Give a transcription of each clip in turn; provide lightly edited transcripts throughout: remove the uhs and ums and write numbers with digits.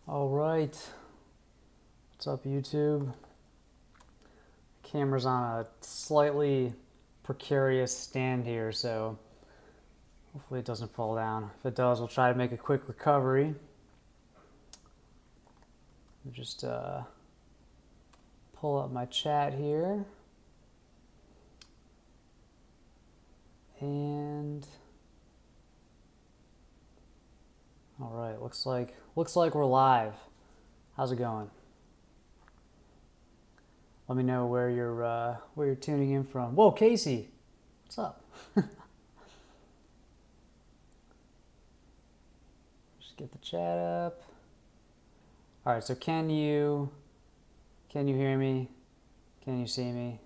All right, what's up YouTube? The camera's on a slightly precarious stand here, so hopefully it doesn't fall down. If it does, we'll try to make a quick recovery. Just pull up my chat here. And all right, looks like we're live. How's it going? Let me know where you're tuning in from. Whoa, Casey, what's up? Just get the chat up. All right, so can you hear me? Can you see me?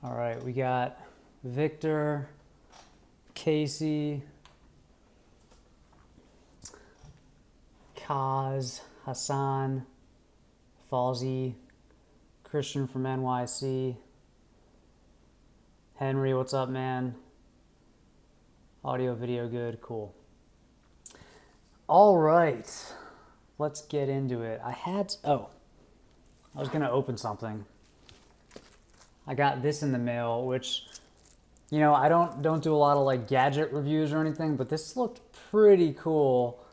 All right, we got Victor, Casey, Kaz, Hassan, Falsey, Christian from NYC, Henry, what's up, man? Audio, video, good, cool. All right, let's get into it. I was gonna open something. I got this in the mail, which, you know, I don't do a lot of like gadget reviews or anything, but this looked pretty cool.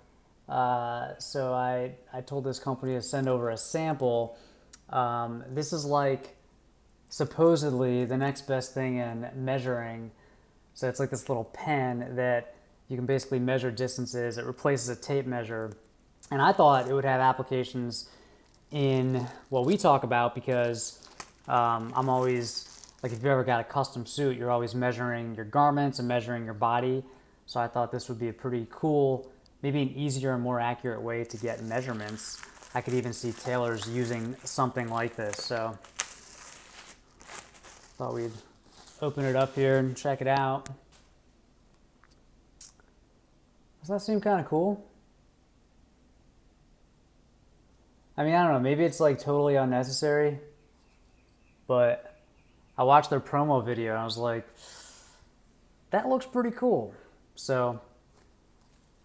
So I told this company to send over a sample. This is like supposedly the next best thing in measuring. So it's like this little pen that you can basically measure distances. It replaces a tape measure. And I thought it would have applications in what we talk about because I'm always, like if you ever got a custom suit, you're always measuring your garments and measuring your body. So I thought this would be a pretty cool, maybe an easier and more accurate way to get measurements. I could even see tailors using something like this. So thought we'd open it up here and check it out. Does that seem kind of cool? I mean, I don't know, maybe it's like totally unnecessary, but I watched their promo video and I was like, that looks pretty cool. So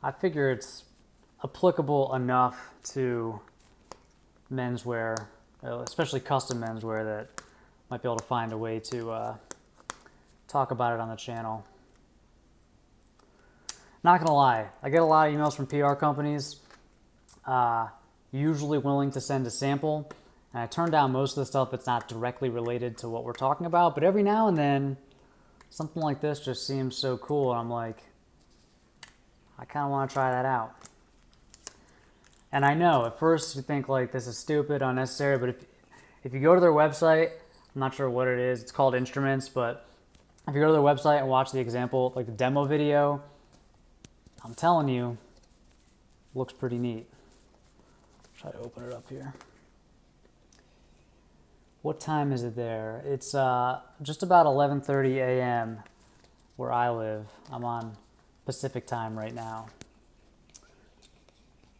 I figure it's applicable enough to menswear, especially custom menswear, that might be able to find a way to talk about it on the channel. Not gonna lie, I get a lot of emails from PR companies, usually willing to send a sample. And I turn down most of the stuff that's not directly related to what we're talking about, but every now and then, something like this just seems so cool, and I'm like, I kind of want to try that out. And I know, at first you think like this is stupid, unnecessary, but if you go to their website, I'm not sure what it is, it's called Instruments, but if you go to their website and watch the example, like the demo video, I'm telling you, looks pretty neat. Try to open it up here. What time is it there? It's just about 11:30 a.m. where I live. I'm on Pacific time right now.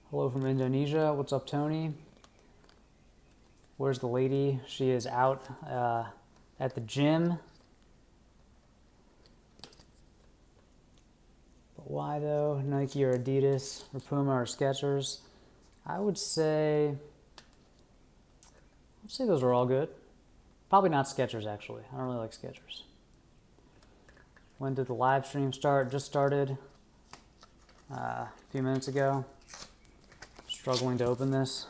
Hello from Indonesia. What's up, Tony? Where's the lady? She is out at the gym. But why though? Nike or Adidas or Puma or Skechers? I would say those are all good. Probably not Skechers, actually. I don't really like Skechers. When did the live stream start? Just started a few minutes ago. Struggling to open this.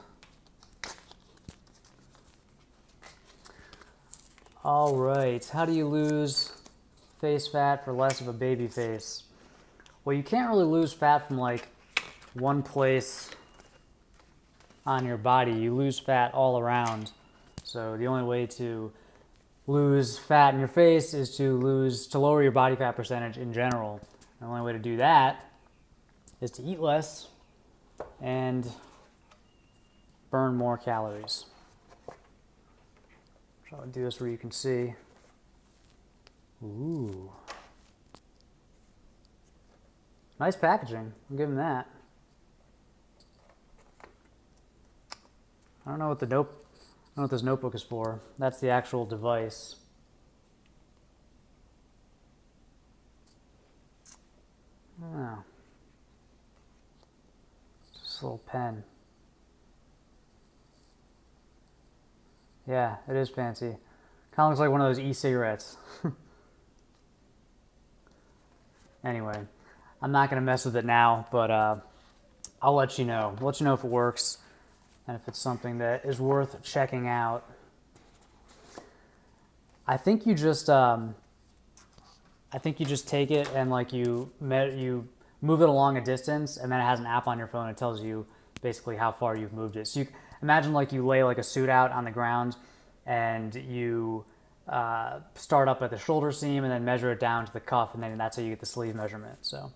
All right, how do you lose face fat for less of a baby face? Well, you can't really lose fat from like one place on your body. You lose fat all around. So the only way to lose fat in your face is to lower your body fat percentage in general. The only way to do that is to eat less and burn more calories. So I'll do this where you can see. Ooh. Nice packaging, I'll give them that. I don't know what this notebook is for. That's the actual device. This little pen. Yeah, it is fancy. Kind of looks like one of those e-cigarettes. Anyway, I'm not going to mess with it now, but I'll let you know. I'll let you know if it works and if it's something that is worth checking out. I think you just take it and like you move it along a distance, and then it has an app on your phone. It tells you basically how far you've moved it. So you imagine like you lay like a suit out on the ground, and you start up at the shoulder seam and then measure it down to the cuff, and then that's how you get the sleeve measurement. So,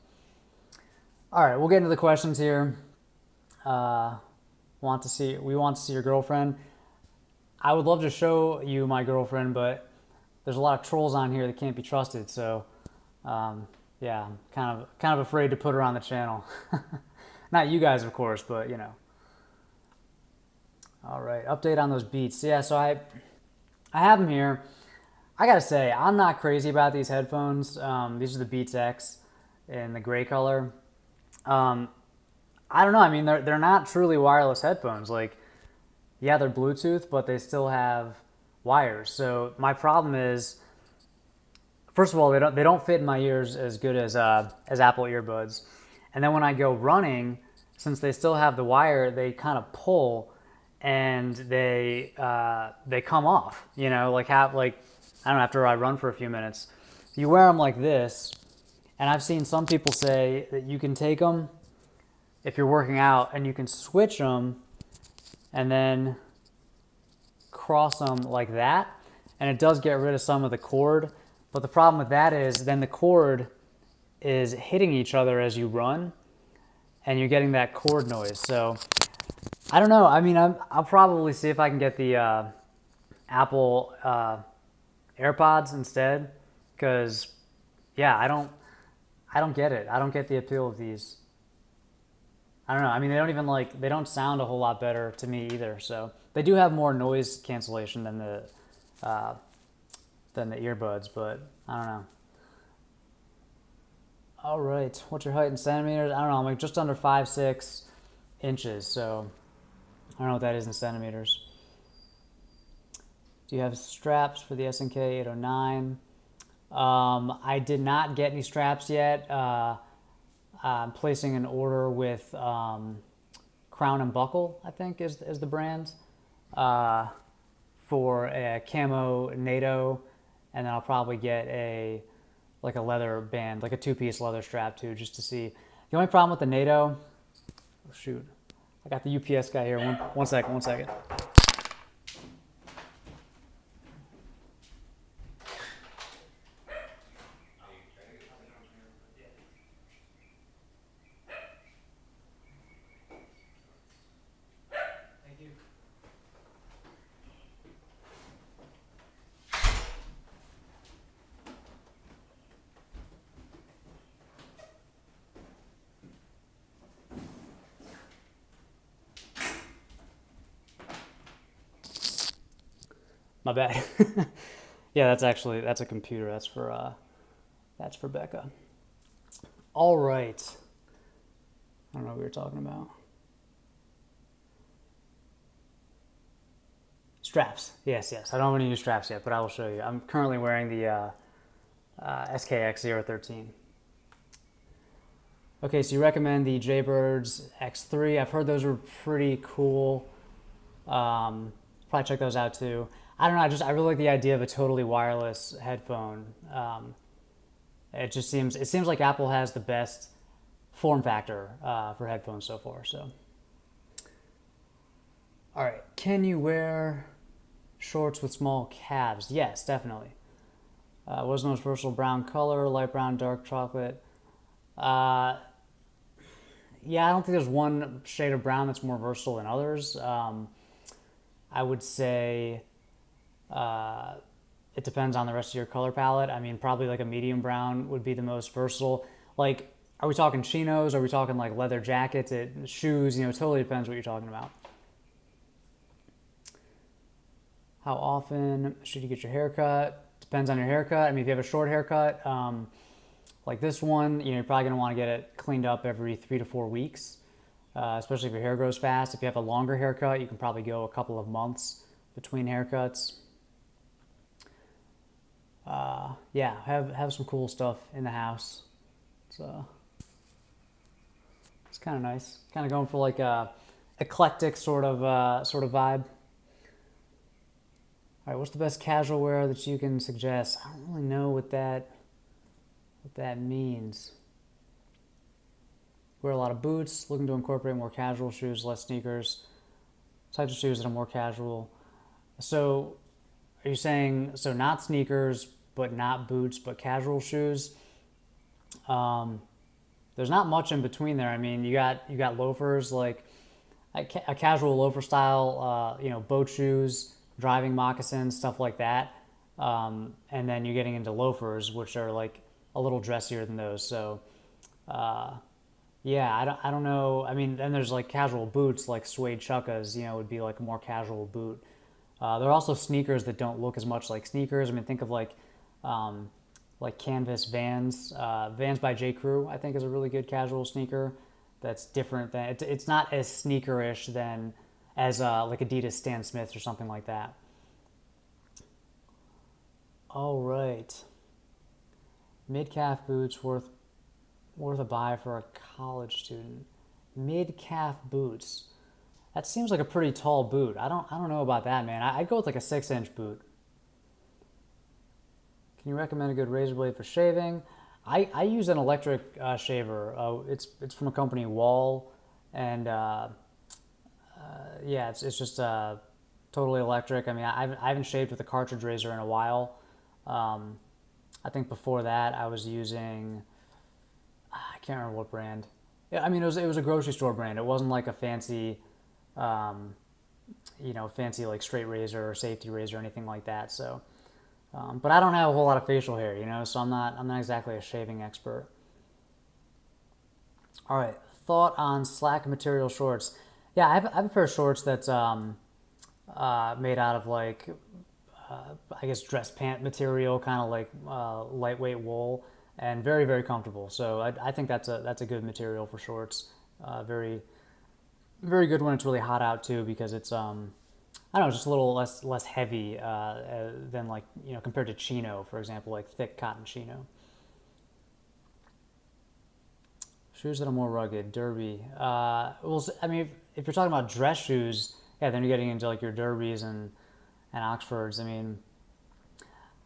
all right, we'll get into the questions here. We want to see your girlfriend. I would love to show you my girlfriend, but there's a lot of trolls on here that can't be trusted. So, yeah, I'm kind of afraid to put her on the channel. Not you guys, of course, but you know. All right, update on those Beats. Yeah, so I have them here. I gotta say, I'm not crazy about these headphones. These are the Beats X in the gray color. I don't know. I mean, they're not truly wireless headphones. Like, yeah, they're Bluetooth, but they still have wires. So my problem is, first of all, they don't fit in my ears as good as Apple earbuds. And then when I go running, since they still have the wire, they kind of pull and they come off. You know, like I don't know, after I run for a few minutes. You wear them like this, and I've seen some people say that you can take them if you're working out and you can switch them and then cross them like that, and it does get rid of some of the cord. But the problem with that is then the cord is hitting each other as you run, and you're getting that cord noise. So I don't know. I mean, I'll probably see if I can get the Apple AirPods instead, because yeah, I don't get it. I don't get the appeal of these. I don't know. I mean, they don't sound a whole lot better to me either. So they do have more noise cancellation than the earbuds, but I don't know. All right, what's your height in centimeters? I don't know. I'm like just under 5'6" inches, so I don't know what that is in centimeters. Do you have straps for the SNK 809? I did not get any straps yet. I'm placing an order with Crown and Buckle, I think is the brand, for a camo NATO, and then I'll probably get a leather band, like a 2-piece leather strap too, just to see. The only problem with the NATO, oh shoot, I got the UPS guy here. One second. My bad. Yeah, that's a computer. That's for Becca. All right. I don't know what we were talking about. Straps. Yes. I don't have any new straps yet, but I will show you. I'm currently wearing the SKX 013. Okay, so you recommend the Jaybirds X3. I've heard those are pretty cool. Probably check those out too. I don't know. I really like the idea of a totally wireless headphone. It seems like Apple has the best form factor for headphones so far. So, all right. Can you wear shorts with small calves? Yes, definitely. What's the most versatile brown color? Light brown, dark chocolate. Yeah, I don't think there's one shade of brown that's more versatile than others. I would say it depends on the rest of your color palette. I mean, probably like a medium brown would be the most versatile. Like, are we talking chinos? Are we talking like leather jackets, shoes? You know, it totally depends what you're talking about. How often should you get your haircut? Depends on your haircut. I mean, if you have a short haircut, like this one, you know, you're probably going to want to get it cleaned up every 3 to 4 weeks. especially if your hair grows fast. If you have a longer haircut, you can probably go a couple of months between haircuts. Yeah, have some cool stuff in the house. So it's kind of nice. Kind of going for like a eclectic sort of vibe. All right, what's the best casual wear that you can suggest? I don't really know what that means. Wear a lot of boots, looking to incorporate more casual shoes, less sneakers. Types of shoes that are more casual. So, are you saying so not sneakers, but not boots, but casual shoes? There's not much in between there. I mean, you got loafers like a casual loafer style, boat shoes, driving moccasins, stuff like that. And then you're getting into loafers, which are like a little dressier than those. So, yeah, I don't know. I mean, then there's like casual boots, like suede chukkas, would be like a more casual boot. There are also sneakers that don't look as much like sneakers. I mean, think of like canvas Vans. Vans by J. Crew, I think, is a really good casual sneaker. That's different than it's not as sneakerish than as like Adidas Stan Smiths or something like that. All right, mid calf boots worth a buy for a college student. Mid calf boots. That seems like a pretty tall boot. I don't know about that, man. I'd go with like a 6-inch boot. Can you recommend a good razor blade for shaving? I use an electric shaver. It's from a company, Wall, and yeah, it's just totally electric. I mean, I haven't shaved with a cartridge razor in a while. I think before that I was using, I can't remember what brand. Yeah, I mean it was a grocery store brand. It wasn't like a fancy, fancy like straight razor or safety razor or anything like that. So. But I don't have a whole lot of facial hair, so I'm not exactly a shaving expert. All right, thought on slack material shorts. Yeah, I have a pair of shorts that's made out of like I guess dress pant material, kind of like lightweight wool, and very very comfortable. So I think that's a good material for shorts. Very very good when it's really hot out too, because it's I don't know, just a little less heavy than like compared to chino, for example, like thick cotton chino. Shoes that are more rugged, derby. Well, I mean, if you're talking about dress shoes, yeah, then you're getting into like your derbies and Oxfords. I mean,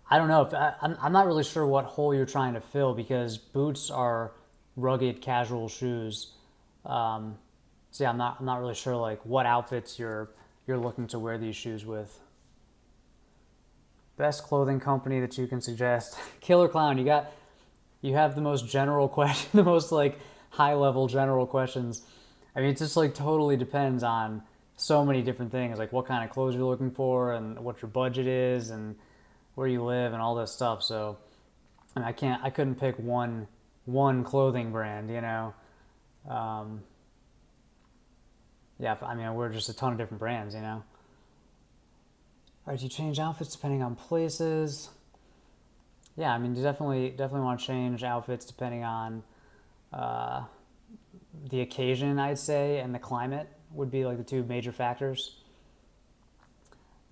I don't know if I'm not really sure what hole you're trying to fill, because boots are rugged casual shoes. So yeah, I'm not really sure like what outfits you're looking to wear these shoes with. Best clothing company that you can suggest. Killer Clown, you have the most general question, the most like high level general questions. I mean, it just like totally depends on so many different things, like what kind of clothes you're looking for and what your budget is and where you live and all this stuff. So I mean, I couldn't pick one clothing brand. Yeah, I mean, we're just a ton of different brands. All right, you change outfits depending on places. Yeah, I mean, you definitely want to change outfits depending on the occasion, I'd say, and the climate would be like the two major factors.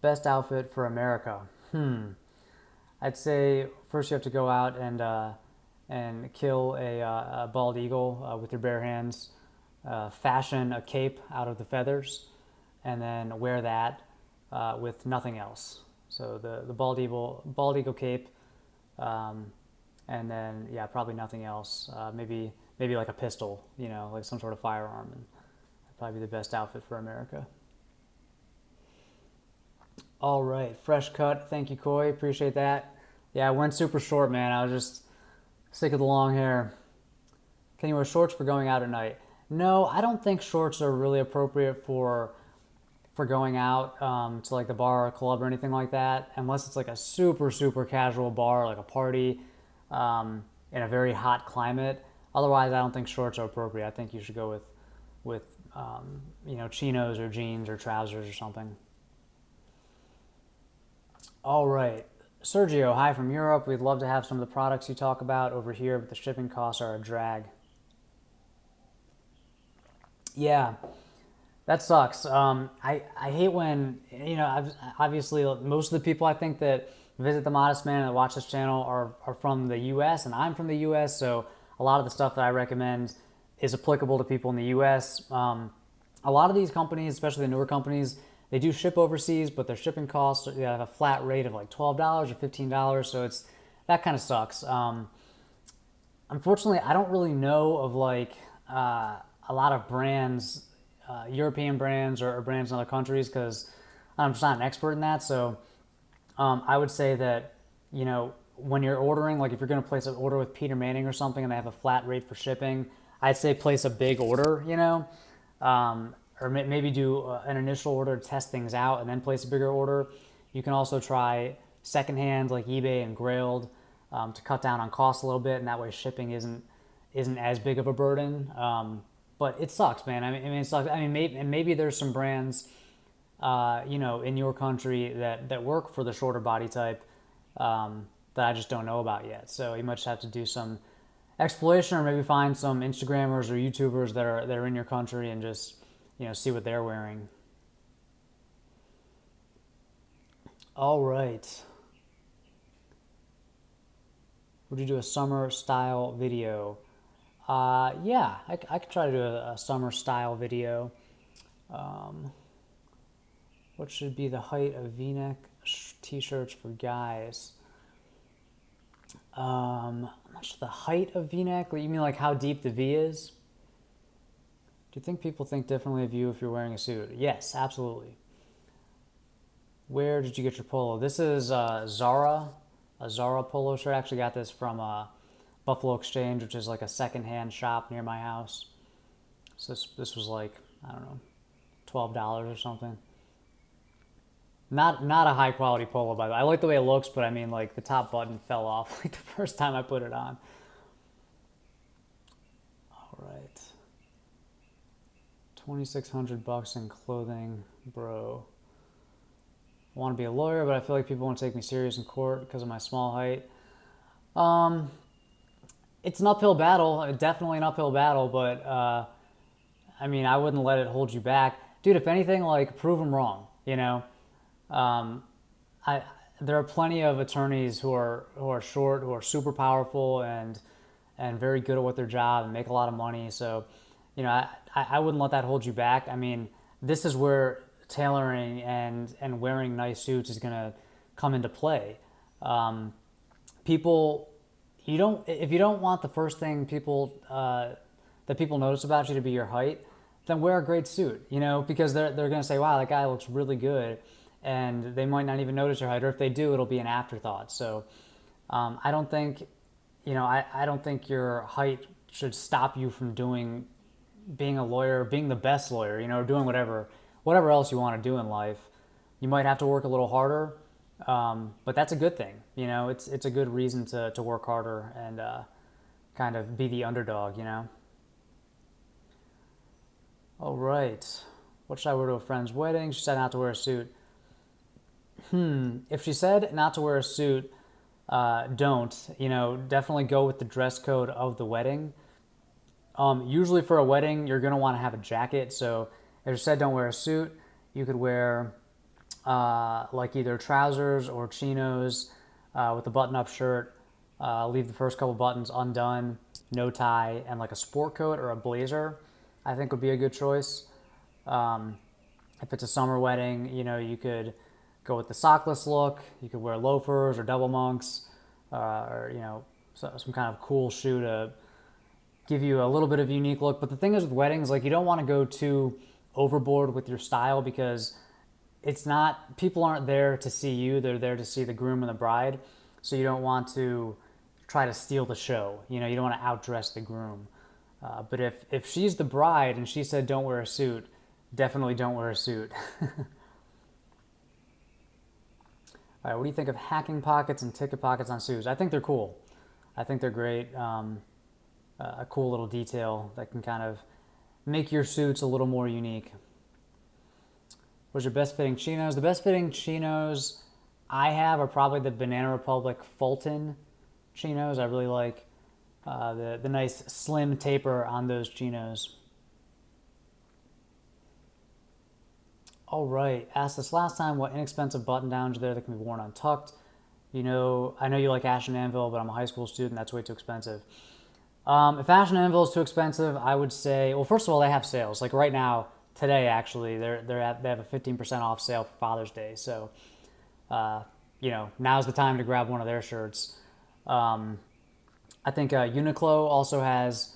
Best outfit for America. I'd say first you have to go out and kill a bald eagle with your bare hands. Fashion a cape out of the feathers, and then wear that with nothing else. So the bald eagle cape, and then yeah, probably nothing else. Maybe like a pistol, like some sort of firearm, and that'd probably be the best outfit for America. All right, fresh cut. Thank you, Coy. Appreciate that. Yeah, I went super short, man. I was just sick of the long hair. Can you wear shorts for going out at night? No, I don't think shorts are really appropriate for going out to like the bar or club or anything like that, unless it's like a super super casual bar, like a party in a very hot climate. Otherwise, I don't think shorts are appropriate. I think you should go with chinos or jeans or trousers or something. All right. Sergio, hi from Europe. We'd love to have some of the products you talk about over here, but the shipping costs are a drag. Yeah, that sucks. I hate when, obviously most of the people I think that visit the Modest Man and that watch this channel are from the U.S. and I'm from the U.S. So a lot of the stuff that I recommend is applicable to people in the U.S. A lot of these companies, especially the newer companies, they do ship overseas, but their shipping costs they have a flat rate of like $12 or $15. So it's that kind of sucks. Unfortunately, I don't really know of like a lot of brands, European brands or brands in other countries because I'm just not an expert in that. So I would say that, when you're ordering, like if you're going to place an order with Peter Manning or something and they have a flat rate for shipping, I'd say place a big order, or maybe do an initial order to test things out and then place a bigger order. You can also try secondhand like eBay and Grailed to cut down on costs a little bit, and that way shipping isn't as big of a burden. But it sucks, man. I mean, it sucks. I mean, maybe there's some brands, in your country that work for the shorter body type that I just don't know about yet. So you might just have to do some exploration, or maybe find some Instagrammers or YouTubers that are in your country and just see what they're wearing. All right. Would you do a summer style video? Yeah, I could try to do a summer style video. What should be the height of V-neck t-shirts for guys? I'm not sure the height of V-neck. You mean like how deep the V is? Do you think people think differently of you if you're wearing a suit? Yes, absolutely. Where did you get your polo? This is Zara, a Zara polo shirt. I actually got this from Buffalo Exchange, which is like a secondhand shop near my house. So this was like, I don't know, $12 or something. Not a high quality polo, by the way. I like the way it looks, but I mean, like the top button fell off like the first time I put it on. All right, $2,600 in clothing, bro. I want to be a lawyer, but I feel like people won't take me serious in court because of my small height. It's an uphill battle, definitely an uphill battle, but I mean, I wouldn't let it hold you back, dude. If anything, like prove them wrong, there are plenty of attorneys who are short, who are super powerful and very good at what their job and make a lot of money. So, I wouldn't let that hold you back. I mean, this is where tailoring and wearing nice suits is gonna come into play. People, if you don't want the first thing that people notice about you to be your height, then wear a great suit. Because they're gonna say, wow, that guy looks really good. And they might not even notice your height, or if they do, it'll be an afterthought. So I don't think, I don't think your height should stop you from being a lawyer, being the best lawyer, or doing whatever else you want to do in life. You might have to work a little harder, but that's a good thing. It's a good reason to work harder and kind of be the underdog. All right. What should I wear to a friend's wedding? She said not to wear a suit. If she said not to wear a suit, don't. Definitely go with the dress code of the wedding. Usually for a wedding, you're going to want to have a jacket. So if she said don't wear a suit, you could wear like either trousers or chinos with a button-up shirt. Leave the first couple buttons undone, no tie, and like a sport coat or a blazer, I think would be a good choice. If it's a summer wedding, you could go with the sockless look. You could wear loafers or double monks, or some kind of cool shoe to give you a little bit of a unique look. But the thing is with weddings, like you don't want to go too overboard with your style because people aren't there to see you. They're there to see the groom and the bride. So you don't want to try to steal the show. You don't want to outdress the groom. But if she's the bride and she said don't wear a suit, definitely don't wear a suit. All right, what do you think of hacking pockets and ticket pockets on suits? I think they're cool. I think they're great. A cool little detail that can kind of make your suits a little more unique. What's your best fitting chinos? The best fitting chinos I have are probably the Banana Republic Fulton chinos. I really like the nice slim taper on those chinos. All right. Asked this last time what inexpensive button downs are there that can be worn untucked. You know, I know you like Ash and Anvil, but I'm a high school student. That's way too expensive. If Ash and Anvil is too expensive, I would say, well, first of all, they have sales. Like right now, today actually, they have a 15% off sale for Father's Day. So, uh, now's the time to grab one of their shirts. I think Uniqlo also has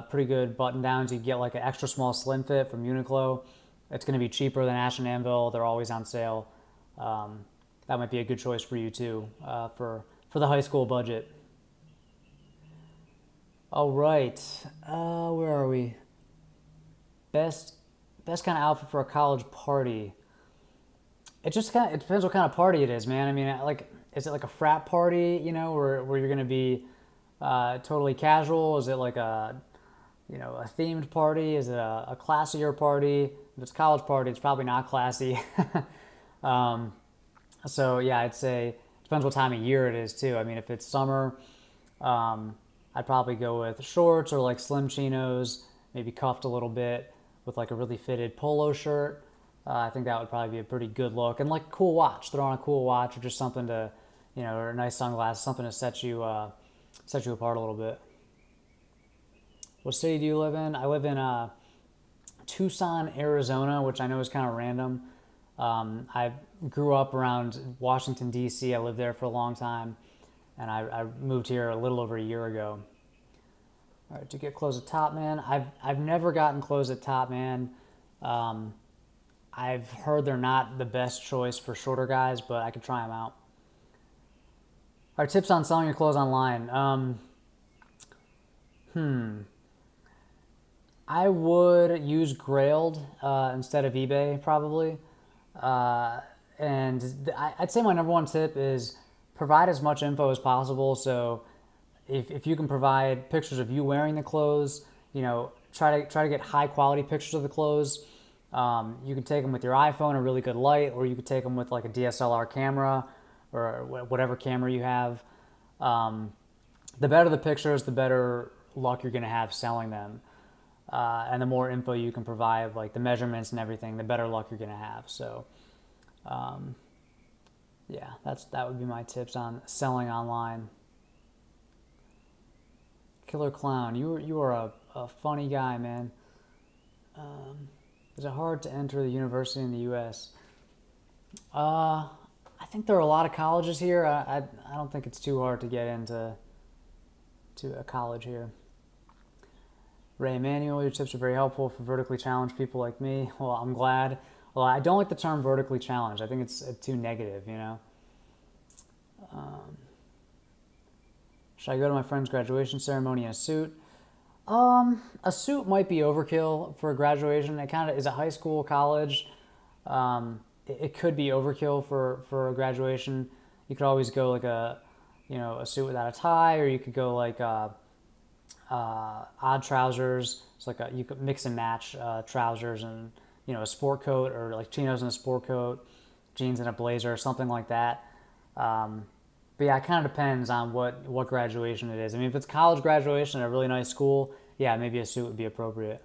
pretty good button downs. You can get like an extra small slim fit from Uniqlo. It's going to be cheaper than Ash and Anvil. They're always on sale. That might be a good choice for you too, for the high school budget. All right, where are we? Best best kind of outfit for a college party. It depends what kind of party it is, man. I mean, like, is it like a frat party, where you're gonna be totally casual? Is it like a themed party? Is it a classier party? If it's a college party, it's probably not classy. um, so yeah, I'd say it depends what time of year it is too. I mean, if it's summer, um, I'd probably go with shorts or like slim chinos, maybe cuffed a little bit with like a really fitted polo shirt. I think that would probably be a pretty good look, and like a cool watch. Throw on a cool watch or just something to, or nice sunglasses, something to set you apart a little bit. What city do you live in? I live in Tucson, Arizona, which I know is kind of random. I grew up around Washington, D.C. I lived there for a long time, and I moved here a little over a year ago. All right, to get clothes at Top Man, I've never gotten clothes at Top Man. Um, I've heard they're not the best choice for shorter guys, but I could try them out. Our tips on selling your clothes online. I would use Grailed instead of eBay probably. I'd say my number one tip is provide as much info as possible. So if you can provide pictures of you wearing the clothes, try to get high quality pictures of the clothes. You can take them with your iPhone, a really good light, or you could take them with like a DSLR camera or whatever camera you have. The better the pictures, the better luck you're going to have selling them. And the more info you can provide, like the measurements and everything, the better luck you're going to have. So, yeah, that would be my tips on selling online. Killer Clown, you are a funny guy, man. Is it hard to enter the university in the U.S.? I think there are a lot of colleges here. I don't think it's too hard to get into a college here. Ray Emanuel, your tips are very helpful for vertically challenged people like me. Well, I'm glad. Well, I don't like the term vertically challenged. I think it's too negative, Should I go to my friend's graduation ceremony in a suit? A suit might be overkill for a graduation. It kind of is a high school, college. It could be overkill for a graduation. You could always go like a suit without a tie, or you could go like odd trousers. It's like you could mix and match trousers and a sport coat, or like chinos and a sport coat, jeans and a blazer, something like that. But yeah, it kind of depends on what graduation it is. I mean, if it's college graduation at a really nice school, yeah, maybe a suit would be appropriate.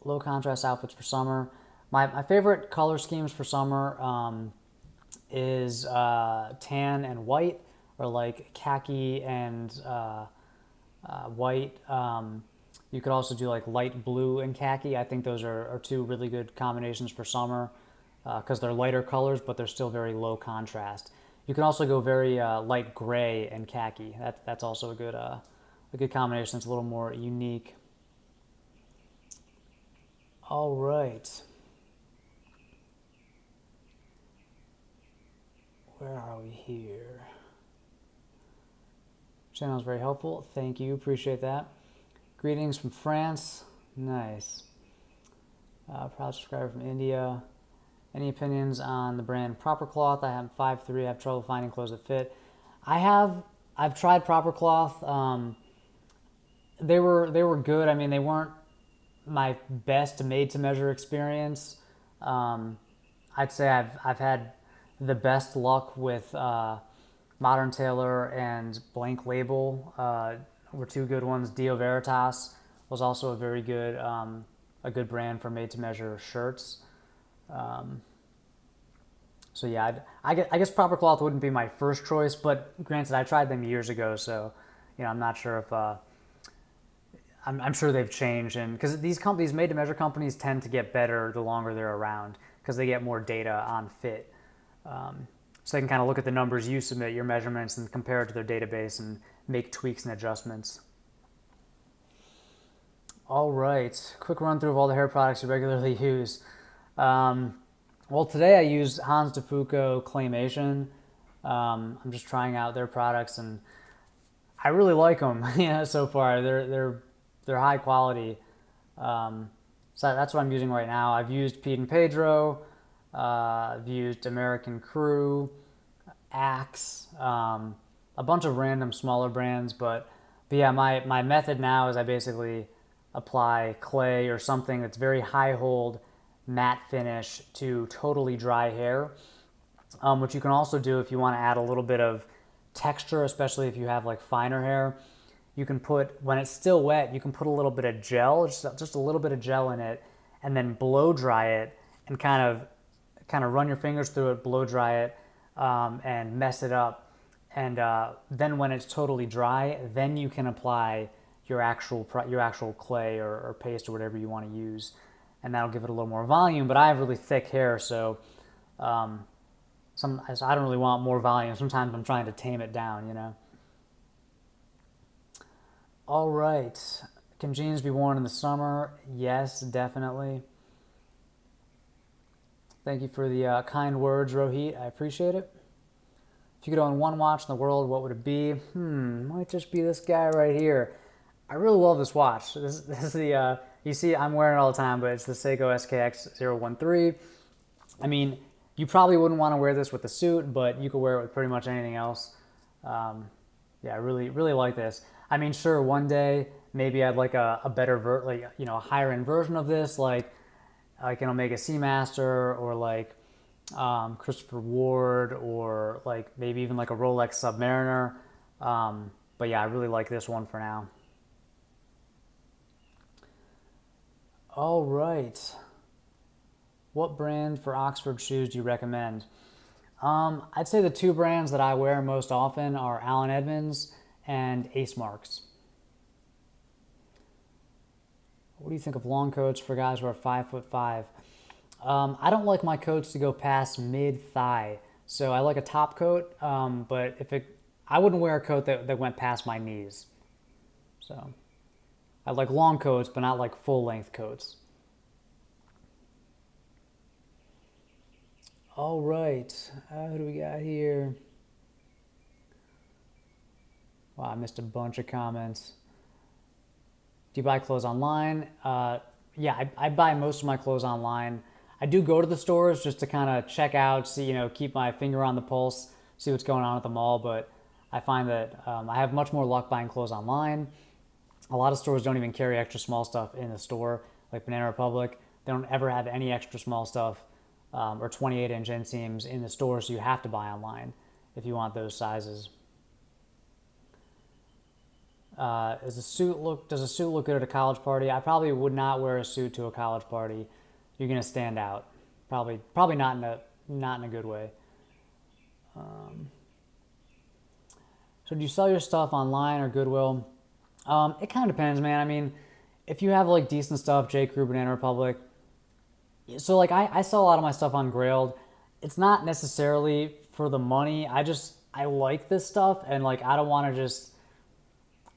Low contrast outfits for summer. My favorite color schemes for summer is tan and white, or like khaki and white. You could also do like light blue and khaki. I think those are two really good combinations for summer because they're lighter colors, but they're still very low contrast. You can also go very light gray and khaki. That's also a good combination. It's a little more unique. All right. Where are we here? Channel is very helpful. Thank you. Appreciate that. Greetings from France. Nice. Proud subscriber from India. Any opinions on the brand Proper Cloth? I am 5'3". I have trouble finding clothes that fit. I've tried Proper Cloth. They were good. I mean, they weren't my best made to measure experience. I'd say I've had the best luck with Modern Tailor and Blank Label were two good ones. Dio Veritas was also a very good a good brand for made-to-measure shirts. So yeah, I guess Proper Cloth wouldn't be my first choice, but granted, I tried them years ago, so I'm not sure if I'm sure they've changed, and because these companies, made-to-measure companies, tend to get better the longer they're around because they get more data on fit. So they can kind of look at the numbers you submit, your measurements, and compare it to their database and make tweaks and adjustments. All right, quick run through of all the hair products you regularly use. Well, today I use Hans DeFuco Claymation. I'm just trying out their products, and I really like them. So far they're high quality. So that's what I'm using right now. I've used Pete and Pedro. I've used American Crew, Axe, a bunch of random smaller brands, but yeah, my method now is I basically apply clay or something that's very high hold, matte finish to totally dry hair, which you can also do if you want to add a little bit of texture, especially if you have like finer hair. You can put, when it's still wet, you can put a little bit of gel, just a little bit of gel in it, and then blow dry it and kind of run your fingers through it, blow dry it, and mess it up. And then when it's totally dry, then you can apply your actual clay or paste or whatever you want to use, and that'll give it a little more volume. But I have really thick hair, so so I don't really want more volume. Sometimes I'm trying to tame it down. All right. Can jeans be worn in the summer? Yes, definitely. Thank you for the kind words, Rohit. I appreciate it. If you could own one watch in the world, what would it be? Might just be this guy right here. I really love this watch. This is the, you see I'm wearing it all the time, but it's the Seiko SKX013. I mean, you probably wouldn't want to wear this with a suit, but you could wear it with pretty much anything else. Yeah, I really, really like this. I mean, sure, one day maybe I'd like a better a higher end version of this, like an Omega Seamaster or like Christopher Ward or like maybe even like a Rolex Submariner. But yeah, I really like this one for now. All right. What brand for Oxford shoes do you recommend? I'd say the two brands that I wear most often are Allen Edmonds and Ace Marks. What do you think of long coats for guys who are 5'5"? I don't like my coats to go past mid-thigh, so I like a top coat, but I wouldn't wear a coat that went past my knees. So I like long coats, but not like full-length coats. All right, who do we got here? Wow, I missed a bunch of comments. Do you buy clothes online? Yeah, I buy most of my clothes online. I do go to the stores just to kind of check out, see, keep my finger on the pulse, see what's going on at the mall, but I find that I have much more luck buying clothes online. A lot of stores don't even carry extra small stuff in the store, like Banana Republic. They don't ever have any extra small stuff or 28-inch inseams in the store, so you have to buy online if you want those sizes. Does a suit look good at a college party? I probably would not wear a suit to a college party. You're gonna stand out. Probably not in a good way. So do you sell your stuff online or Goodwill? It kind of depends, man. I mean, if you have like decent stuff, J. Crew, Banana Republic. So like I sell a lot of my stuff on Grailed. It's not necessarily for the money. I like this stuff, and like I don't want to just.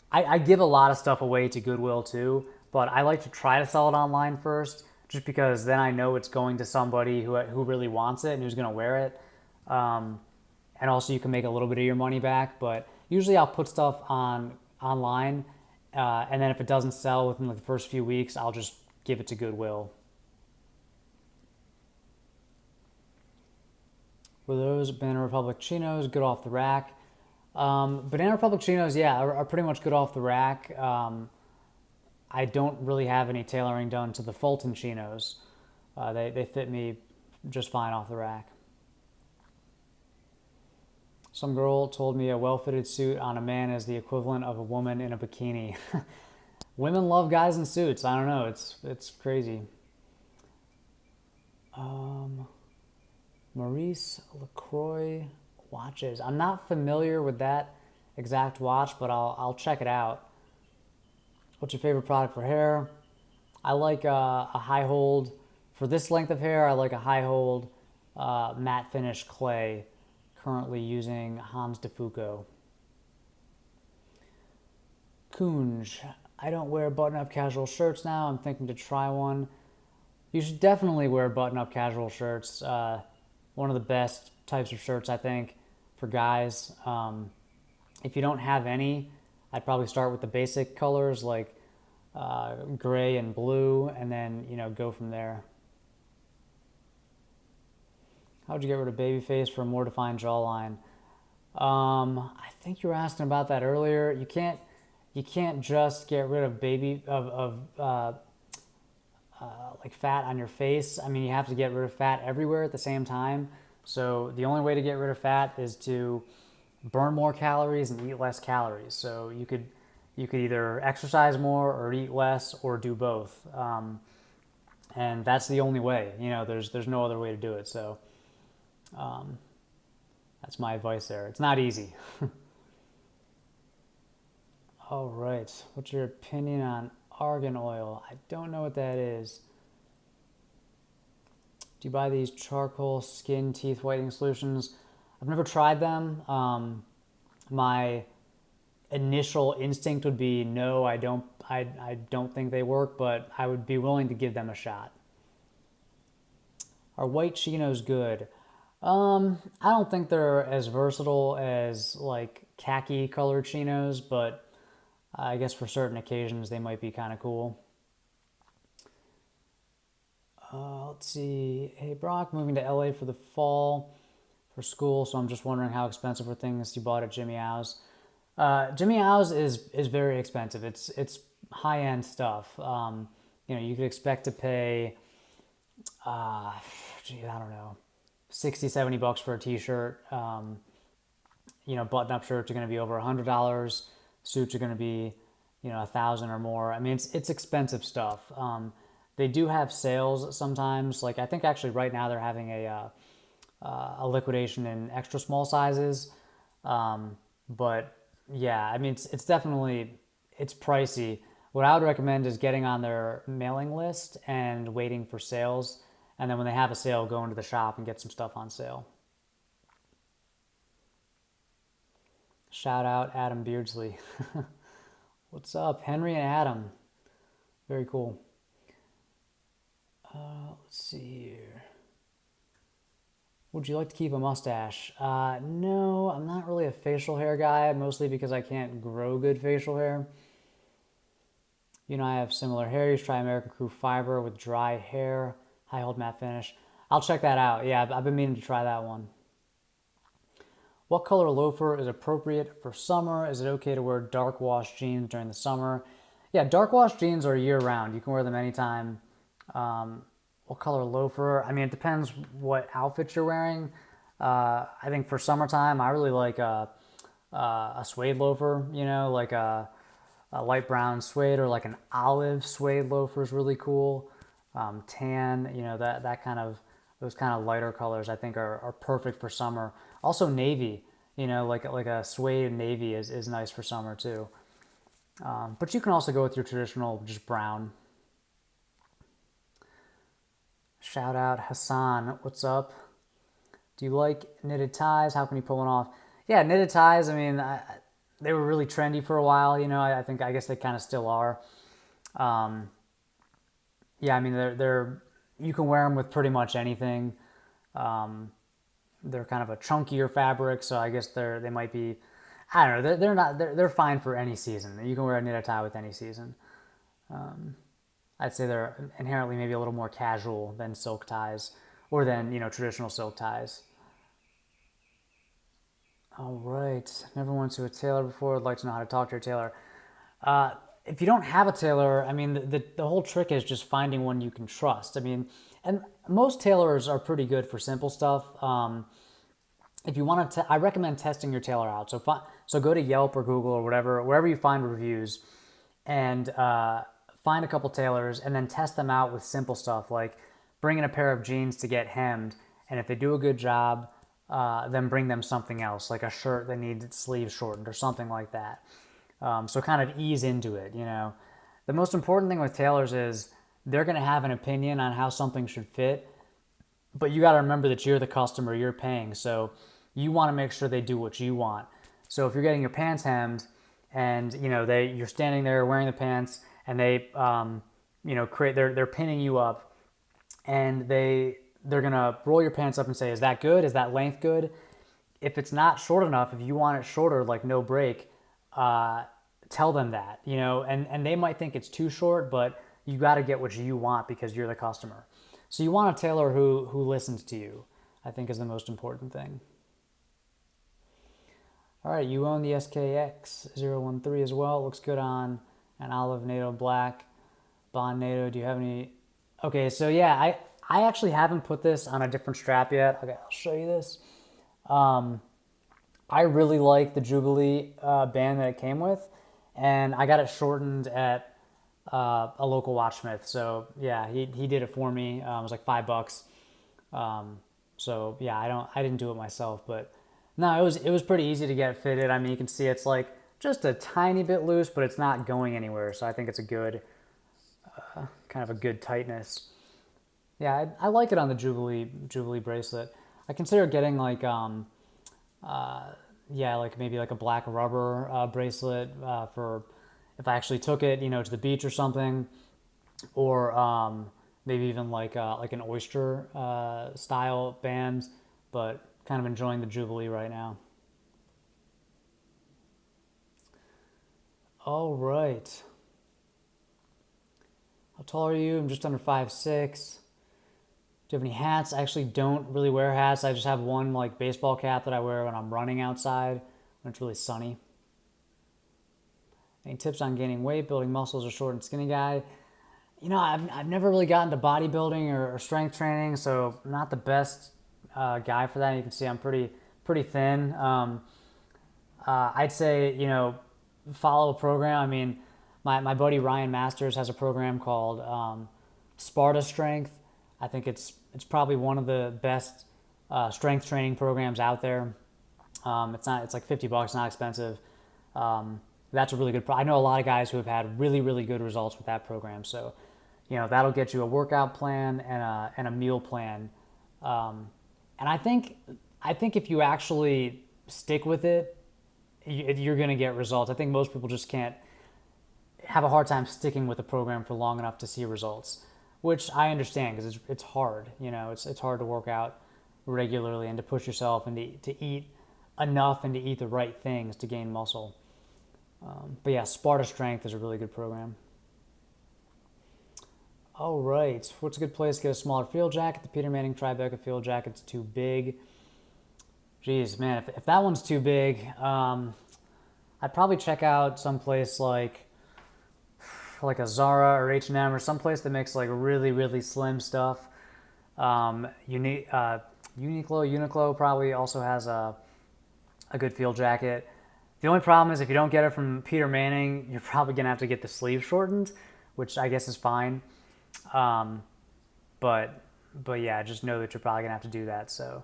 I give a lot of stuff away to Goodwill too, but I like to try to sell it online first, just because then I know it's going to somebody who really wants it and who's going to wear it. And also you can make a little bit of your money back, but usually I'll put stuff online, and then if it doesn't sell within the first few weeks, I'll just give it to Goodwill. Were those Banana Republic chinos good off the rack? Banana Republic chinos, yeah, are pretty much good off the rack. I don't really have any tailoring done to the Fulton chinos. They fit me just fine off the rack. Some girl told me a well-fitted suit on a man is the equivalent of a woman in a bikini. Women love guys in suits. I don't know. It's crazy. Maurice LaCroix watches. I'm not familiar with that exact watch, but I'll check it out. What's your favorite product for hair? I like a high hold. For this length of hair, I like a high hold matte finish clay. Currently using Hans de Foucault. Kunj. I don't wear button-up casual shirts now. I'm thinking to try one. You should definitely wear button-up casual shirts. One of the best types of shirts, I think, for guys. If you don't have any, I'd probably start with the basic colors like gray and blue, and then go from there. How would you get rid of baby face for a more defined jawline? I think you were asking about that earlier. You can't just get rid of like fat on your face. I mean, you have to get rid of fat everywhere at the same time. So the only way to get rid of fat is to burn more calories and eat less calories. So you could either exercise more or eat less or do both. And that's the only way. There's no other way to do it. So that's my advice there. It's not easy. All right. What's your opinion on argan oil? I don't know what that is. Do you buy these charcoal skin teeth whitening solutions? I've never tried them. My initial instinct would be no, I don't think they work, but I would be willing to give them a shot. Are white chinos good? I don't think they're as versatile as like khaki colored chinos, but I guess for certain occasions they might be kind of cool. Let's see. Hey Brock, moving to LA for the fall for school, so I'm just wondering how expensive are things you bought at Jimmy Howe's. Jimmy Howe's is very expensive. It's high end stuff. You could expect to pay, I don't know, $60-$70 for a t-shirt. Button-up shirts are going to be over $100. Suits are going to be, $1,000 or more. I mean, it's expensive stuff. They do have sales sometimes. Like I think actually right now they're having a liquidation in extra small sizes. But yeah, I mean, it's definitely, it's pricey. What I would recommend is getting on their mailing list and waiting for sales. And then when they have a sale, go into the shop and get some stuff on sale. Shout out Adam Beardsley. What's up, Henry and Adam? Very cool. Let's see here. Would you like to keep a mustache? No, I'm not really a facial hair guy, mostly because I can't grow good facial hair. I have similar hair. You should try American Crew Fiber with dry hair, high hold matte finish. I'll check that out. Yeah, I've been meaning to try that one. What color loafer is appropriate for summer? Is it okay to wear dark wash jeans during the summer? Yeah, dark wash jeans are year round. You can wear them anytime. What color loafer? I mean, it depends what outfit you're wearing. I think for summertime, I really like a suede loafer, like a light brown suede or like an olive suede loafer is really cool. Tan, those kind of lighter colors I think are perfect for summer. Also navy, like a suede navy is nice for summer too. But you can also go with your traditional just brown. Shout out Hassan, what's up? Do you like knitted ties? How can you pull one off? Yeah, knitted ties, I mean, they were really trendy for a while, I guess they kind of still are. Yeah, I mean, they're you can wear them with pretty much anything. They're kind of a chunkier fabric, so I guess they might be, I don't know, they're fine for any season. You can wear a knitted tie with any season. I'd say they're inherently maybe a little more casual than silk ties or than, traditional silk ties. All right. Never went to a tailor before. I'd like to know how to talk to your tailor. If you don't have a tailor, I mean, the whole trick is just finding one you can trust. I mean, and most tailors are pretty good for simple stuff. If you want to, I recommend testing your tailor out. So go to Yelp or Google or whatever, wherever you find reviews, and find a couple tailors and then test them out with simple stuff like bring in a pair of jeans to get hemmed, and if they do a good job, then bring them something else like a shirt that needs its sleeves shortened or something like that. So kind of ease into it, you know. The most important thing with tailors is they're going to have an opinion on how something should fit, but you got to remember that you're the customer, you're paying, so you want to make sure they do what you want. So if you're getting your pants hemmed, and you know you're standing there wearing the pants, and they they're pinning you up, and they're gonna roll your pants up and say, is that good? Is that length good? If it's not short enough, if you want it shorter, like no break, tell them that, you know, and they might think it's too short, but you got to get what you want because you're the customer. So you want a tailor who listens to you, I think, is the most important thing. All right, you own the SKX013 as well. It looks good on an olive NATO black. Bond NATO, do you have any? Okay, so yeah, I actually haven't put this on a different strap yet. Okay, I'll show you this. I really like the Jubilee band that it came with, and I got it shortened at a local watchsmith. So yeah, he did it for me. It was like $5. So yeah, I didn't do it myself, but no, it was pretty easy to get fitted. I mean, you can see it's like just a tiny bit loose, but it's not going anywhere. So I think it's a good kind of a good tightness. Yeah, I like it on the Jubilee bracelet. I consider getting like like maybe like a black rubber bracelet for if I actually took it, you know, to the beach or something, or maybe even like an oyster style band. But kind of enjoying the Jubilee right now. All right. How tall are you? I'm just under 5'6". Do you have any hats? I actually don't really wear hats. I just have one like baseball cap that I wear when I'm running outside when it's really sunny. Any tips on gaining weight, building muscles, or short and skinny guy? You know, I've never really gotten to bodybuilding or strength training, so I'm not the best guy for that. You can see I'm pretty thin. I'd say, you know, follow a program. I mean, my buddy Ryan Masters has a program called Sparta Strength. I think it's probably one of the best strength training programs out there. It's like $50, not expensive. That's a really good I know a lot of guys who have had really good results with that program. So, you know, that'll get you a workout plan and a meal plan. And I think if you actually stick with it, you're going to get results. I think most people just can't have a hard time sticking with a program for long enough to see results, which I understand because it's hard. You know, it's hard to work out regularly and to push yourself and to eat enough and to eat the right things to gain muscle. But yeah, Sparta Strength is a really good program. All right, what's a good place to get a smaller field jacket? The Peter Manning Tribeca field jacket's too big. Geez, man, if that one's too big, I'd probably check out someplace like a Zara or H&M or someplace that makes like really slim stuff. Uniqlo probably also has a good field jacket. The only problem is if you don't get it from Peter Manning, you're probably gonna have to get the sleeve shortened, which I guess is fine. But yeah, just know that you're probably gonna have to do that. So,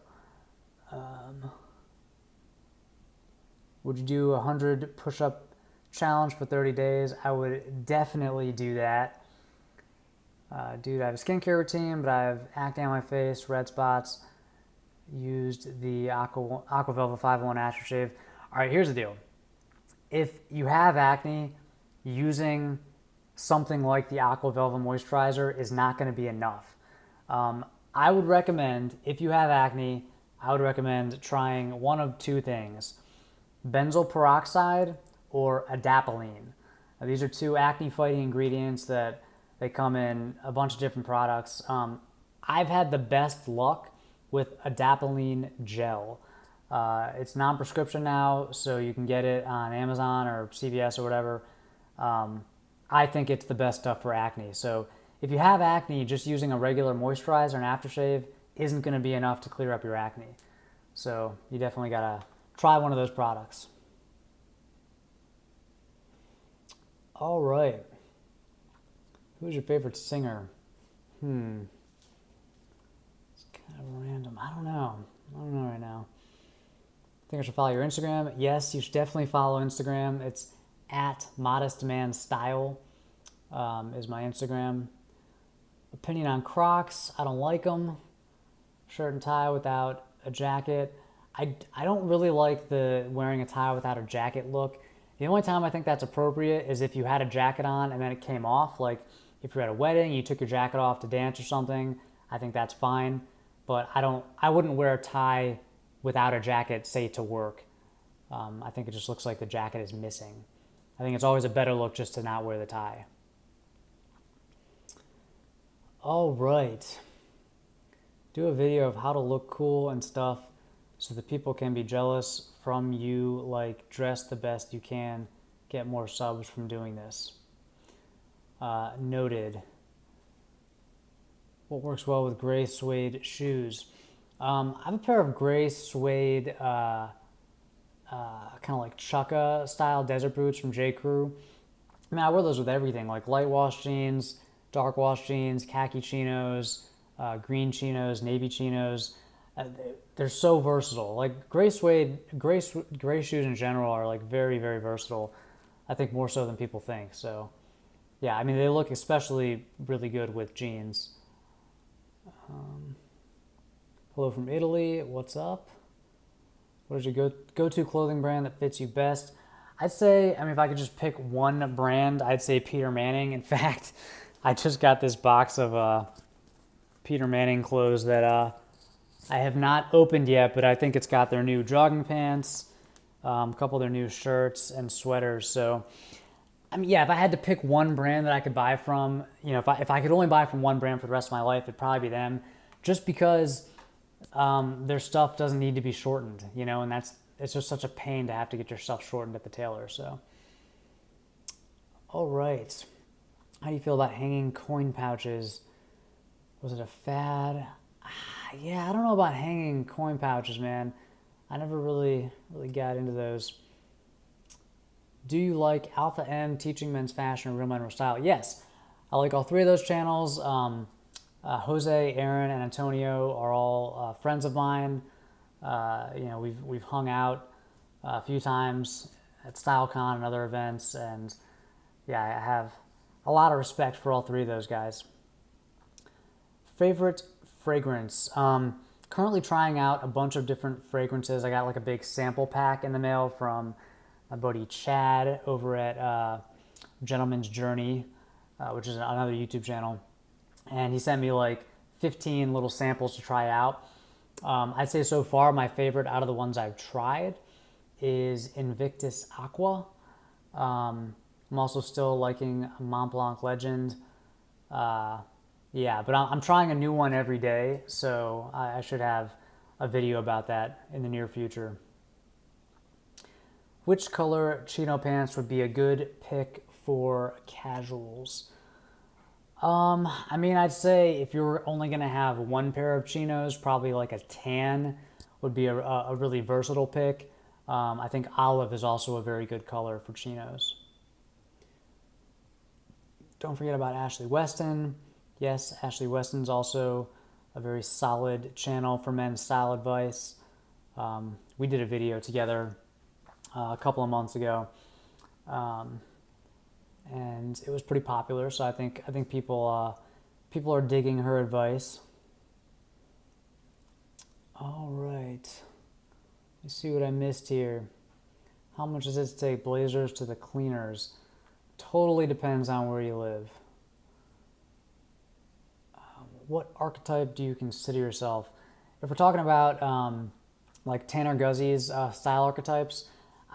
would you do 100 push-up challenge for 30 days? I would definitely do that. Dude, I have a skincare routine, but I have acne on my face, red spots. Used the Aqua Velva 501 aftershave. All right, here's the deal. If you have acne, using something like the Aqua Velva moisturizer is not going to be enough. I would recommend, if you have acne, I would recommend trying one of two things: benzoyl peroxide or adapalene. Now, these are two acne-fighting ingredients that they come in a bunch of different products. I've had the best luck with adapalene gel. It's non-prescription now, so you can get it on Amazon or CVS or whatever. I think it's the best stuff for acne. So if you have acne, just using a regular moisturizer and aftershave isn't going to be enough to clear up your acne. So you definitely got to try one of those products. All right. Who's your favorite singer? It's kind of random. I don't know. I don't know right now. I think I should follow your Instagram. Yes, you should definitely follow Instagram. It's at modestmanstyle is my Instagram. Opinion on Crocs. I don't like them. Shirt and tie without a jacket. I don't really like the wearing a tie without a jacket look. The only time I think that's appropriate is if you had a jacket on and then it came off. Like if you're at a wedding, you took your jacket off to dance or something. I think that's fine. But I wouldn't wear a tie without a jacket, say to work. I think it just looks like the jacket is missing. I think it's always a better look just to not wear the tie. All right. Do a video of how to look cool and stuff so that people can be jealous from you, like dress the best you can, get more subs from doing this. Noted. What works well with gray suede shoes? I have a pair of gray suede, kind of like chukka style desert boots from J. Crew. I mean, I wear those with everything, like light wash jeans, dark wash jeans, khaki chinos, green chinos, navy chinos. They're so versatile. Like gray suede, gray shoes in general are like very, very versatile. I think more so than people think. So, yeah, I mean, they look especially really good with jeans. Hello from Italy. What's up? What is your go-to clothing brand that fits you best? I'd say, I mean, if I could just pick one brand, I'd say Peter Manning. In fact, I just got this box of Peter Manning clothes that I have not opened yet, but I think it's got their new jogging pants, a couple of their new shirts and sweaters. So, I mean, yeah, if I had to pick one brand that I could buy from, you know, if I could only buy from one brand for the rest of my life, it'd probably be them, just because their stuff doesn't need to be shortened, you know, and it's just such a pain to have to get your stuff shortened at the tailor. So, all right, how do you feel about hanging coin pouches? Was it a fad? Yeah, I don't know about hanging coin pouches, man. I never really got into those. Do you like Alpha M, Teaching Men's Fashion, or Real Men Real Style? Yes, I like all three of those channels. Jose, Aaron, and Antonio are all friends of mine. You know, we've hung out a few times at StyleCon and other events, and yeah, I have a lot of respect for all three of those guys. Favorite fragrance? Currently trying out a bunch of different fragrances. I got like a big sample pack in the mail from my buddy Chad over at Gentleman's Journey, which is another YouTube channel. And he sent me like 15 little samples to try out. I'd say so far my favorite out of the ones I've tried is Invictus Aqua. I'm also still liking Mont Blanc Legend. Yeah, but I'm trying a new one every day, so I should have a video about that in the near future. Which color chino pants would be a good pick for casuals? I mean, I'd say if you're only going to have one pair of chinos, probably like a tan would be a really versatile pick. I think olive is also a very good color for chinos. Don't forget about Ashley Weston. Yes, Ashley Weston's also a very solid channel for men's style advice. We did a video together a couple of months ago, and it was pretty popular. So I think people are digging her advice. All right, let's see what I missed here. How much does it take blazers to the cleaners? Totally depends on where you live. What archetype do you consider yourself? If we're talking about like Tanner Guzy's style archetypes,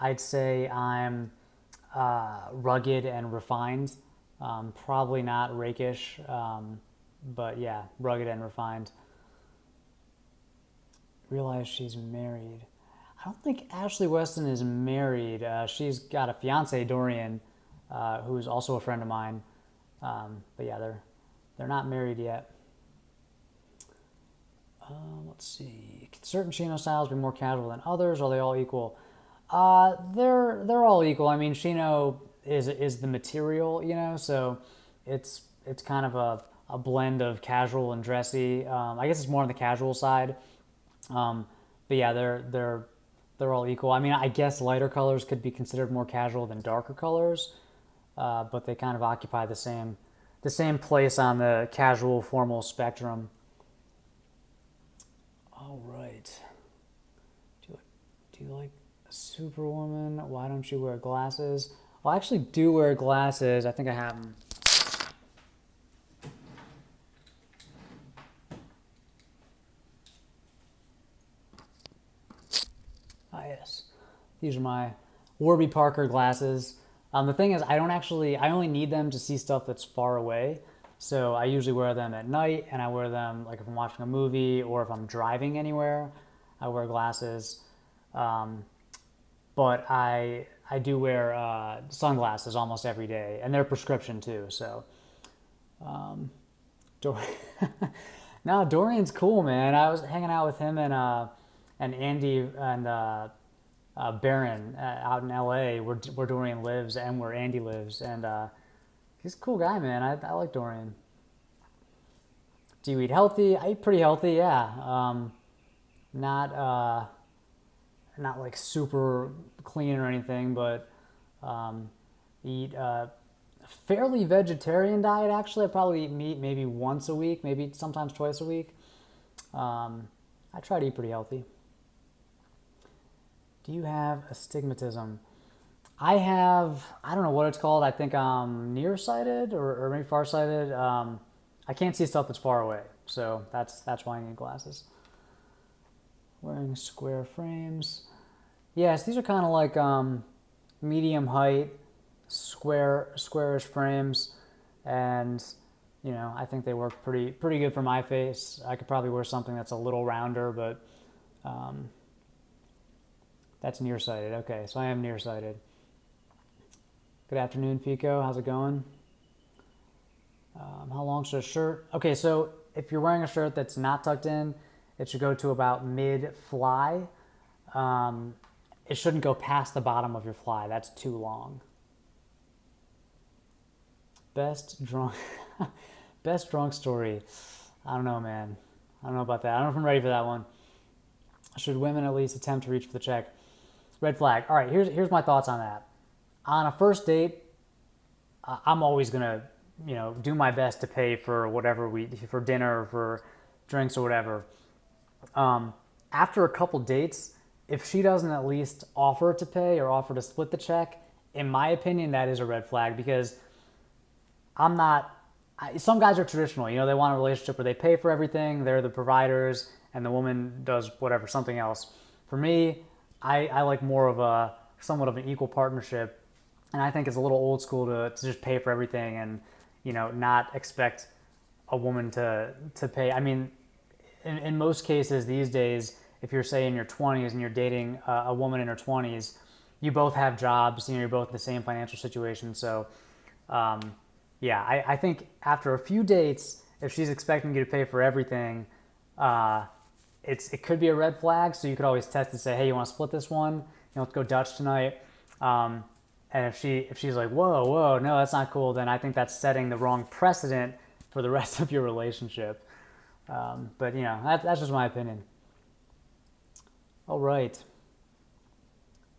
I'd say I'm rugged and refined. Probably not rakish, but yeah, rugged and refined. Realize she's married. I don't think Ashley Weston is married. She's got a fiance, Dorian, who's also a friend of mine. But yeah, they're not married yet. Let's see. Can certain chino styles be more casual than others? Or are they all equal? They're all equal. I mean, chino is the material, you know. So it's kind of a blend of casual and dressy. I guess it's more on the casual side. Um, but yeah, they're all equal. I mean, I guess lighter colors could be considered more casual than darker colors, but they kind of occupy the same place on the casual formal spectrum. All right. Do you like Superwoman? Why don't you wear glasses? Well, I actually do wear glasses. I think I have them. Ah, yes. These are my Warby Parker glasses. The thing is, I only need them to see stuff that's far away. So I usually wear them at night, and I wear them like if I'm watching a movie or if I'm driving anywhere. I wear glasses. Um, but I do wear sunglasses almost every day, and they're prescription too. So, Dor- no, Dorian's cool, man. I was hanging out with him and Andy and Barron out in L.A. where Dorian lives and where Andy lives, and he's a cool guy, man. I like Dorian. Do you eat healthy? I eat pretty healthy, yeah. Not not like super clean or anything, but eat a fairly vegetarian diet. Actually, I probably eat meat maybe once a week, maybe sometimes twice a week. I try to eat pretty healthy. Do you have astigmatism? I don't know what it's called. I think I'm nearsighted or maybe farsighted. I can't see stuff that's far away, so that's why I need glasses. Wearing square frames. Yes, these are kind of like medium height, squarish frames, and I think they work pretty good for my face. I could probably wear something that's a little rounder, but that's nearsighted. Okay, so I am nearsighted. Good afternoon, Pico. How's it going? How long should a shirt? Okay, so if you're wearing a shirt that's not tucked in, it should go to about mid-fly. It shouldn't go past the bottom of your fly. That's too long. Best drunk, best drunk story. I don't know, man. I don't know about that. I don't know if I'm ready for that one. Should women at least attempt to reach for the check? Red flag. All right, here's my thoughts on that. On a first date, I'm always gonna, do my best to pay for whatever for dinner or for drinks or whatever. After a couple dates, if she doesn't at least offer to pay or offer to split the check, in my opinion, that is a red flag because I'm not. Some guys are traditional. They want a relationship where they pay for everything. They're the providers, and the woman does whatever, something else. For me, I like more of a somewhat of an equal partnership, and I think it's a little old school to just pay for everything and not expect a woman to pay. I mean, in most cases these days, if you're say in your 20s and you're dating a woman in her 20s, you both have jobs. You're both in the same financial situation. So, yeah, I think after a few dates, if she's expecting you to pay for everything, it could be a red flag. So you could always test and say, hey, you want to split this one? Let's go Dutch tonight. And if she's like, whoa, no, that's not cool, then I think that's setting the wrong precedent for the rest of your relationship. But that's just my opinion. All right.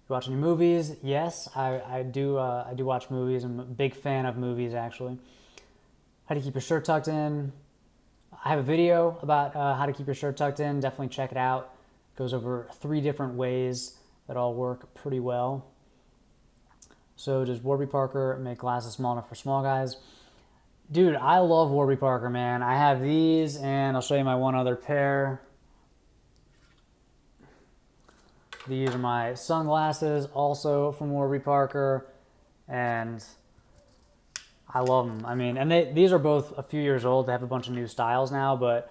You watch any movies? Yes, I do. I do watch movies. I'm a big fan of movies, actually. How to keep your shirt tucked in? I have a video about how to keep your shirt tucked in. Definitely check it out. It goes over 3 different ways that all work pretty well. So does Warby Parker make glasses small enough for small guys? Dude, I love Warby Parker, man. I have these, and I'll show you my one other pair. These are my sunglasses, also from Warby Parker, and I love them. I mean, and these are both a few years old. They have a bunch of new styles now, but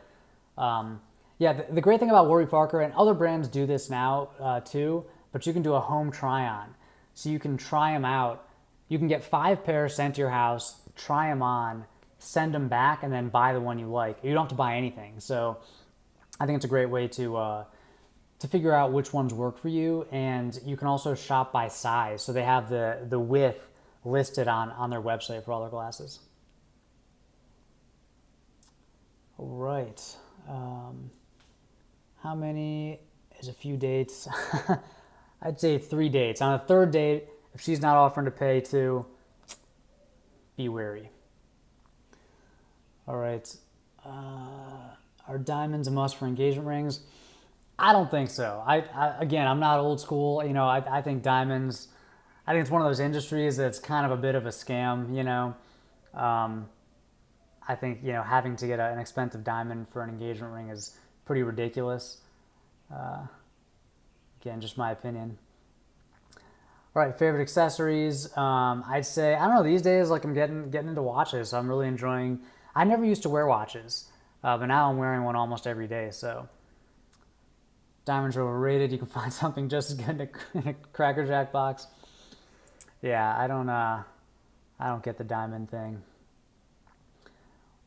yeah, the great thing about Warby Parker, and other brands do this now too, but you can do a home try-on. So you can try them out. You can get 5 pairs sent to your house, try them on, send them back, and then buy the one you like. You don't have to buy anything. So I think it's a great way to figure out which ones work for you, and you can also shop by size. So they have the width listed on their website for all their glasses. All right. How many is a few dates? I'd say 3 dates. On a third date, if she's not offering to pay too, be wary. All right. Are diamonds a must for engagement rings? I don't think so. Again, I'm not old school. I think diamonds. I think it's one of those industries that's kind of a bit of a scam. I think having to get an expensive diamond for an engagement ring is pretty ridiculous. Again, just my opinion. All right, favorite accessories. I'd say I don't know these days. Like I'm getting into watches, so I'm really enjoying. I never used to wear watches, but now I'm wearing one almost every day. So diamonds are overrated. You can find something just as good in a Cracker Jack box. Yeah, I don't get the diamond thing.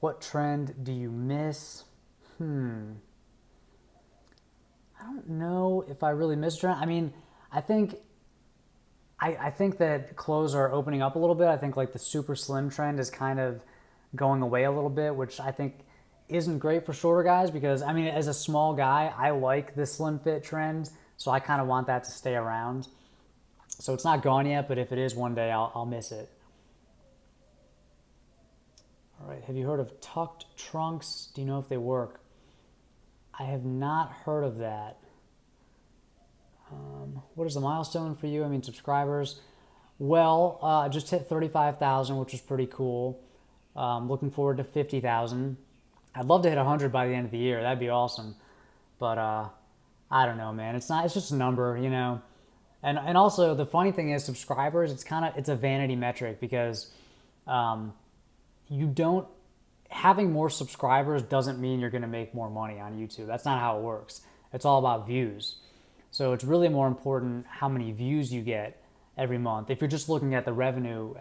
What trend do you miss? I don't know if I really miss a trend. I mean, I think that clothes are opening up a little bit. I think like the super slim trend is kind of going away a little bit, which I think isn't great for shorter guys because I mean, as a small guy, I like the slim fit trend, so I kind of want that to stay around. So it's not gone yet, but if it is one day, I'll miss it. All right, have you heard of tucked trunks? Do you know if they work? I have not heard of that. What is the milestone for you? I mean, subscribers. Well, just hit 35,000, which is pretty cool. Looking forward to 50,000. I'd love to hit 100 by the end of the year. That'd be awesome. But I don't know, man. It's not. It's just a number, And also the funny thing is, subscribers. It's a vanity metric because you don't having more subscribers doesn't mean you're going to make more money on YouTube. That's not how it works. It's all about views. So it's really more important how many views you get every month if you're just looking at the revenue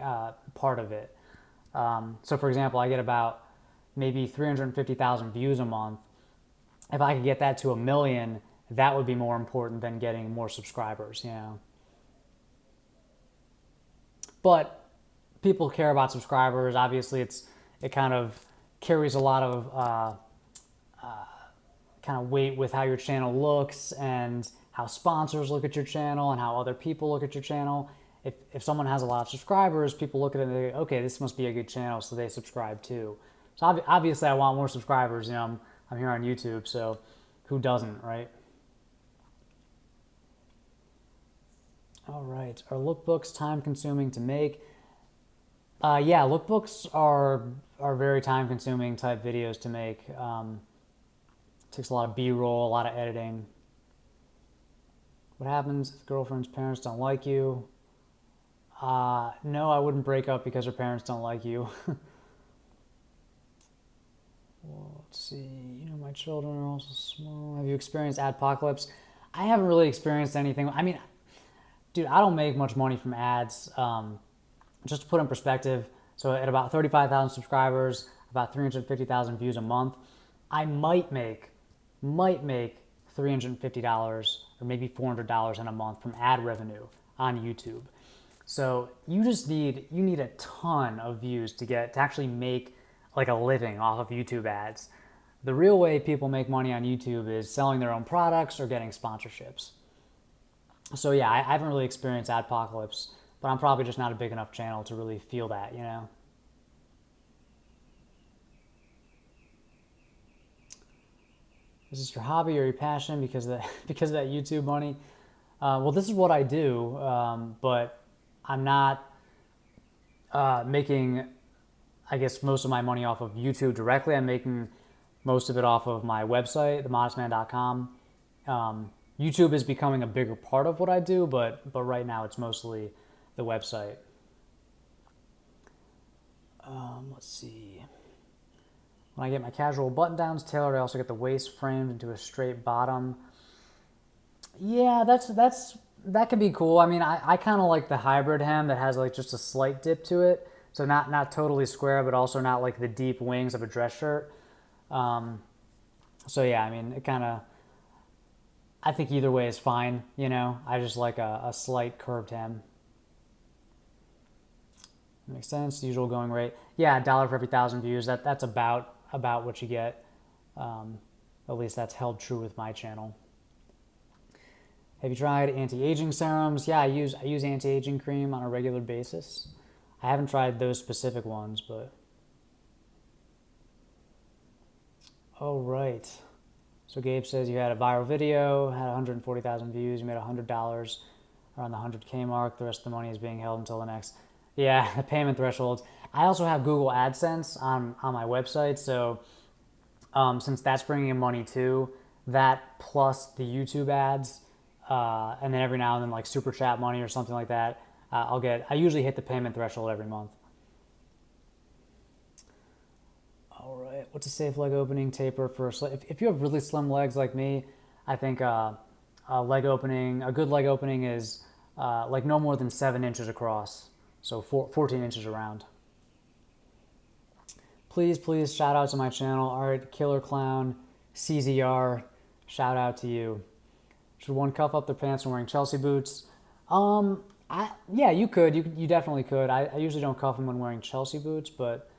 part of it. So for example, I get about maybe 350,000 views a month. If I could get that to 1 million, that would be more important than getting more subscribers, But people care about subscribers. Obviously, it kind of carries a lot of kind of weight with how your channel looks and how sponsors look at your channel and how other people look at your channel. If someone has a lot of subscribers, people look at it and they go, okay, this must be a good channel, so they subscribe too. So obviously I want more subscribers. I'm here on YouTube, so who doesn't, right? All right, are lookbooks time consuming to make? Yeah, lookbooks are very time consuming type videos to make. Takes a lot of B-roll, a lot of editing. What happens if girlfriend's parents don't like you? No, I wouldn't break up because her parents don't like you. Well, let's see. My children are also small. Have you experienced adpocalypse? I haven't really experienced anything. I mean, dude, I don't make much money from ads. Just to put in perspective, so at about 35,000 subscribers, about 350,000 views a month, I might make $350 or maybe $400 in a month from ad revenue on YouTube. So you need a ton of views to actually make like a living off of YouTube ads. The real way people make money on YouTube is selling their own products or getting sponsorships. So yeah, I haven't really experienced adpocalypse, but I'm probably just not a big enough channel to really feel that, Is this your hobby or your passion because of that YouTube money? Well, this is what I do, but I'm not making, I guess, most of my money off of YouTube directly. I'm making most of it off of my website, themodestman.com. YouTube is becoming a bigger part of what I do, but right now it's mostly the website. Let's see. When I get my casual button downs tailored, I also get the waist framed into a straight bottom. Yeah, that could be cool. I mean, I kind of like the hybrid hem that has like just a slight dip to it. So not totally square, but also not like the deep wings of a dress shirt. So yeah, I mean, I think either way is fine, I just like a slight curved hem. Makes sense. Usual going rate. Yeah, $1 for every 1,000 views. That's about what you get. At least that's held true with my channel. Have you tried anti-aging serums? Yeah, I use anti-aging cream on a regular basis. I haven't tried those specific ones, but oh right. So Gabe says you had a viral video, had 140,000 views, you made $100 around the 100K mark. The rest of the money is being held until the next. Yeah, the payment thresholds. I also have Google AdSense on my website, so since that's bringing in money too, that plus the YouTube ads, and then every now and then like super chat money or something like that, I usually hit the payment threshold every month. All right, what's a safe leg opening taper for if you have really slim legs like me? I think a good leg opening is like no more than 7 inches across, so 14 inches around. Please shout out to my channel. All right, Killer Clown, CZR, shout out to you. Should one cuff up their pants when wearing Chelsea boots? Yeah, you could. You definitely could. I usually don't cuff them when wearing Chelsea boots, but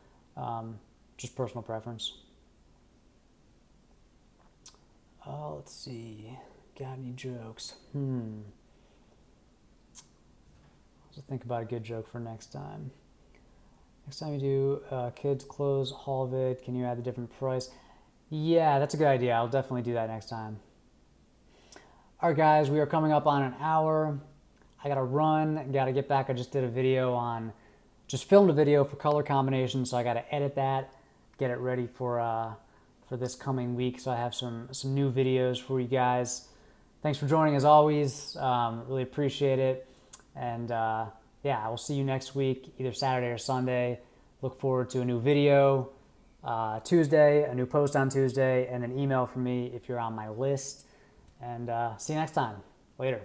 just personal preference. Let's see. Got any jokes? I'll just think about a good joke for next time. Next time you do kids clothes haul vid, can you add the different price? Yeah, that's a good idea. I'll definitely do that next time. All right, guys, we are coming up on an hour. I gotta run, gotta get back. I just did a video just filmed a video for color combinations, so I gotta edit that, get it ready for this coming week. So I have some new videos for you guys. Thanks for joining as always. Really appreciate it. And yeah, I will see you next week, either Saturday or Sunday. Look forward to a new video Tuesday, a new post on Tuesday, and an email from me if you're on my list. And see you next time. Later.